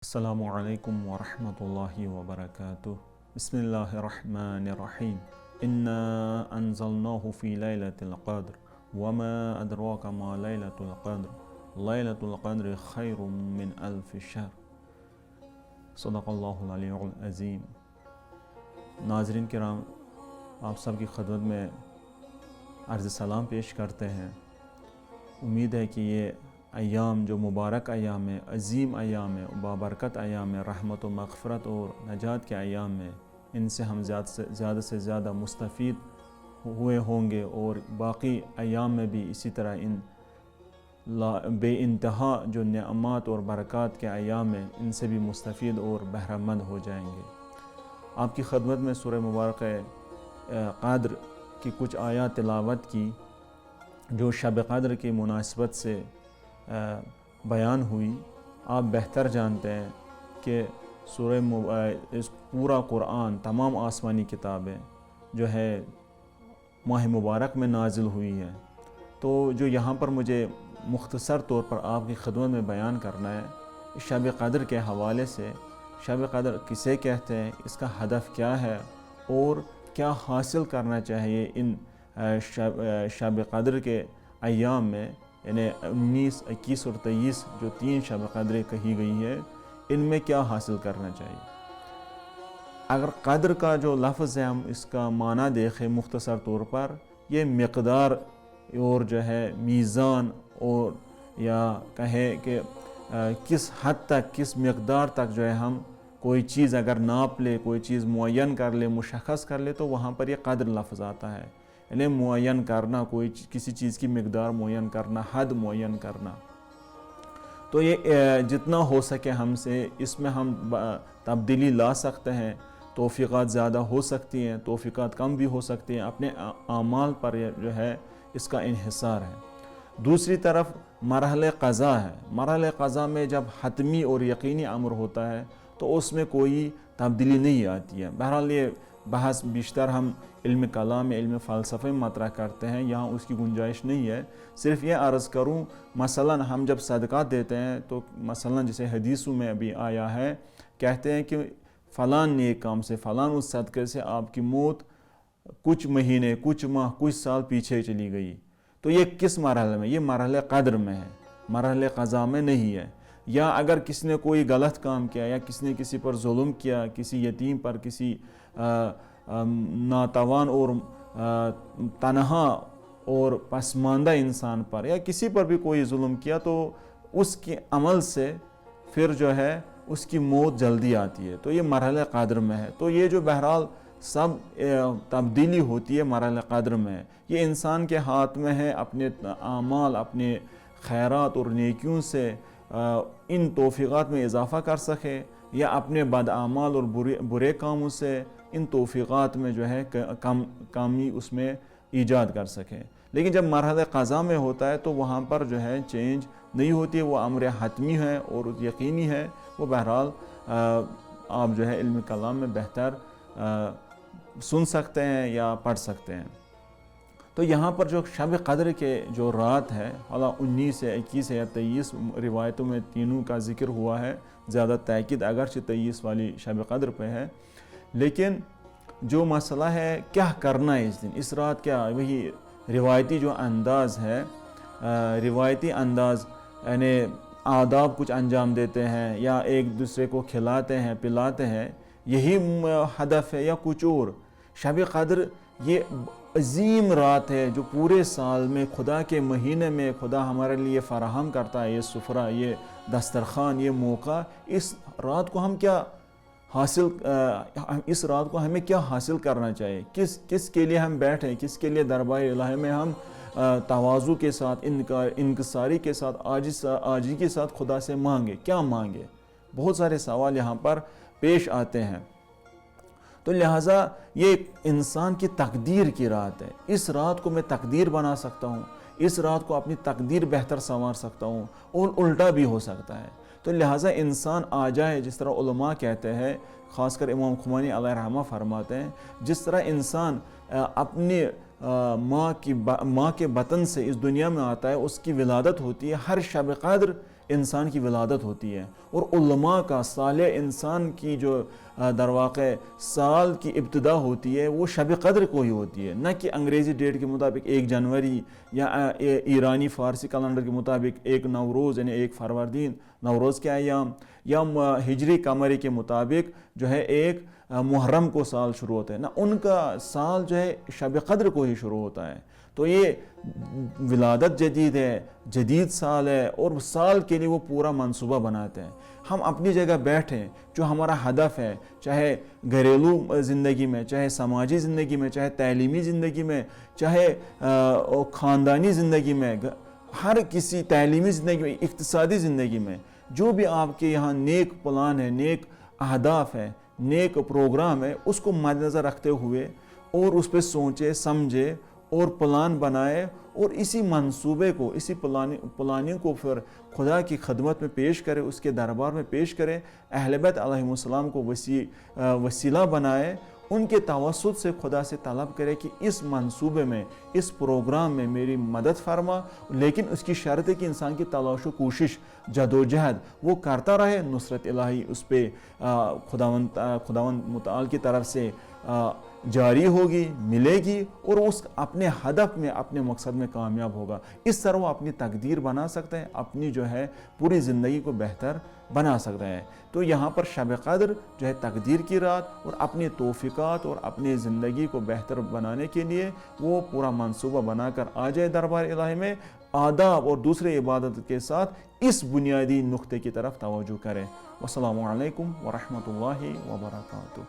السلام علیکم ورحمۃ اللہ وبرکاتہ۔ بسم اللہ الرحمن الرحیم۔ انا انزلناہ فی لیلۃ القدر وما ادراک ما لیلۃ القدر لیلۃ القدر خیر من الف شہر۔ صدق اللہ العلی العظیم۔ ناظرین کرام، آپ سب کی خدمت میں عرض سلام پیش کرتے ہیں۔ امید ہے کہ یہ ایام جو مبارک ایام ہے، عظیم ایام ہے، بابرکت ایام ہے، رحمت و مغفرت اور نجات کے ایام ہے، ان سے ہم زیادہ سے زیادہ مستفید ہوئے ہوں گے، اور باقی ایام میں بھی اسی طرح ان بے انتہا جو نعمات اور برکات کے ایام ہیں ان سے بھی مستفید اور بہرہ مند ہو جائیں گے۔ آپ کی خدمت میں سورہ مبارکہ قدر کی کچھ آیات تلاوت کی جو شب قدر کی مناسبت سے بیان ہوئی۔ آپ بہتر جانتے ہیں کہ اس پورا قرآن، تمام آسمانی کتابیں جو ہے ماہ مبارک میں نازل ہوئی ہے، تو جو یہاں پر مجھے مختصر طور پر آپ کی خدمت میں بیان کرنا ہے شب قدر کے حوالے سے، شب قدر کسے کہتے ہیں، اس کا ہدف کیا ہے اور کیا حاصل کرنا چاہیے ان شب قدر کے ایام میں، یعنی 19، 21 اور 23 جو 3 شب قدریں کہی گئی ہے، ان میں کیا حاصل کرنا چاہیے۔ اگر قدر کا جو لفظ ہے ہم اس کا معنی دیکھیں مختصر طور پر، یہ مقدار اور جو ہے میزان، اور یا کہیں کہ کس حد تک، کس مقدار تک جو ہے ہم کوئی چیز اگر ناپ لے، کوئی چیز معین کر لے، مشخص کر لے، تو وہاں پر یہ قدر لفظ آتا ہے، یعنی معین کرنا، کسی چیز کی مقدار معین کرنا، حد معین کرنا۔ تو یہ جتنا ہو سکے ہم سے اس میں ہم تبدیلی لا سکتے ہیں۔ توفیقات زیادہ ہو سکتی ہیں، توفیقات کم بھی ہو سکتی ہیں، اپنے اعمال پر جو ہے اس کا انحصار ہے۔ دوسری طرف مرحلہ قضا ہے۔ مرحلہ قضا میں جب حتمی اور یقینی امر ہوتا ہے تو اس میں کوئی تبدیلی نہیں آتی ہے۔ بہرحال یہ بحث بیشتر ہم علم کلام، علم فلسفے میں مطرح کرتے ہیں، یہاں اس کی گنجائش نہیں ہے۔ صرف یہ عرض کروں، مثلا ہم جب صدقہ دیتے ہیں تو مثلا جسے حدیثوں میں ابھی آیا ہے، کہتے ہیں کہ فلاں نیک کام سے، فلاں اس صدقے سے آپ کی موت کچھ مہینے، کچھ ماہ، کچھ سال پیچھے چلی گئی۔ تو یہ کس مرحلے میں؟ یہ مرحلہ قدر میں ہے، مرحلہ قضا میں نہیں ہے۔ یا اگر کسی نے کوئی غلط کام کیا، یا کسی نے کسی پر ظلم کیا، کسی یتیم پر، کسی ناتوان اور تنہا اور پسماندہ انسان پر، یا کسی پر بھی کوئی ظلم کیا، تو اس کے عمل سے پھر جو ہے اس کی موت جلدی آتی ہے، تو یہ مرحلہ قدر میں ہے۔ تو یہ جو بہرحال سب تبدیلی ہوتی ہے مرحلہ قدر میں، یہ انسان کے ہاتھ میں ہے اپنے اعمال، اپنے خیرات اور نیکیوں سے ان توفیقات میں اضافہ کر سکے، یا اپنے بد اعمال اور برے کاموں سے ان توفیقات میں جو ہے کمی اس میں ایجاد کر سکے۔ لیکن جب مرحلہ قضا میں ہوتا ہے تو وہاں پر جو ہے چینج نہیں ہوتی ہے، وہ امر حتمی ہے اور یقینی ہے۔ وہ بہرحال آپ جو ہے علم کلام میں بہتر سن سکتے ہیں یا پڑھ سکتے ہیں۔ تو یہاں پر جو شب قدر کے جو رات ہے، حالانکہ 19 ہے، 21 ہے یا 23 روایتوں میں تینوں کا ذکر ہوا ہے، زیادہ تاکید اگرچہ 23 والی شب قدر پہ ہے، لیکن جو مسئلہ ہے کیا کرنا ہے اس دن، اس رات کیا، وہی روایتی جو انداز ہے، روایتی انداز، یعنی آداب کچھ انجام دیتے ہیں یا ایک دوسرے کو کھلاتے ہیں، پلاتے ہیں، یہی ہدف ہے یا کچھ اور؟ شب قدر یہ عظیم رات ہے جو پورے سال میں خدا کے مہینے میں خدا ہمارے لیے فراہم کرتا ہے، یہ سفرہ، یہ دسترخوان، یہ موقع۔ اس رات کو ہم کیا حاصل، اس رات کو ہمیں کیا حاصل کرنا چاہیے، کس کے لیے ہم بیٹھیں، کس کے لیے دربار الہی میں ہم تواضع کے ساتھ، انکساری کے ساتھ، عاجزی کے ساتھ خدا سے مانگے، کیا مانگے؟ بہت سارے سوال یہاں پر پیش آتے ہیں۔ تو لہٰذا یہ انسان کی تقدیر کی رات ہے۔ اس رات کو میں تقدیر بنا سکتا ہوں، اس رات کو اپنی تقدیر بہتر سنوار سکتا ہوں، اور الٹا بھی ہو سکتا ہے۔ تو لہٰذا انسان آ جائے، جس طرح علماء کہتے ہیں، خاص کر امام خمینی علیہ رحمہ فرماتے ہیں، جس طرح انسان اپنی ماں کے بطن سے اس دنیا میں آتا ہے، اس کی ولادت ہوتی ہے، ہر شب قدر انسان کی ولادت ہوتی ہے، اور علماء کا، صالح انسان کی جو در واقع سال کی ابتدا ہوتی ہے وہ شب قدر کو ہی ہوتی ہے، نہ کہ انگریزی ڈیٹ کے مطابق 1 جنوری یا ایرانی فارسی کیلنڈر کے مطابق 1 نوروز یعنی 1 فروردین نوروز کے ایام، یا ہجری قمری کے مطابق جو ہے 1 محرم کو سال شروع ہوتا ہے، نہ ان کا سال جو ہے شب قدر کو ہی شروع ہوتا ہے۔ تو یہ ولادت جدید ہے، جدید سال ہے، اور سال کے لیے وہ پورا منصوبہ بناتے ہیں۔ ہم اپنی جگہ بیٹھیں، جو ہمارا ہدف ہے، چاہے گھریلو زندگی میں، چاہے سماجی زندگی میں، چاہے تعلیمی زندگی میں، چاہے خاندانی زندگی میں، ہر کسی تعلیمی زندگی میں، اقتصادی زندگی میں، جو بھی آپ کے یہاں نیک پلان ہے، نیک اہداف ہے، نیک پروگرام ہے، اس کو مد نظر رکھتے ہوئے اور اس پہ سوچے سمجھے اور پلان بنائے، اور اسی منصوبے کو، اسی پلاننگ کو پھر خدا کی خدمت میں پیش کرے، اس کے دربار میں پیش کرے، اہل بیت علیہ السلام کو وسیلہ بنائے، ان کے توسط سے خدا سے طلب کرے کہ اس منصوبے میں، اس پروگرام میں میری مدد فرما، لیکن اس کی شرط ہے کہ انسان کی تلاش و کوشش، جدوجہد وہ کرتا رہے، نصرت الہی اس پہ خداوند متعال کی طرف سے جاری ہوگی، ملے گی، اور اس اپنے ہدف میں، اپنے مقصد میں کامیاب ہوگا۔ اس طرح وہ اپنی تقدیر بنا سکتا ہے، اپنی جو ہے پوری زندگی کو بہتر بنا سکتا ہے۔ تو یہاں پر شب قدر جو ہے تقدیر کی رات، اور اپنی توفیقات اور اپنی زندگی کو بہتر بنانے کے لیے وہ پورا منصوبہ بنا کر آ جائے دربار الہی میں، آداب اور دوسرے عبادت کے ساتھ اس بنیادی نقطے کی طرف توجہ کرے۔ والسلام علیکم ورحمۃ اللہ وبرکاتہ۔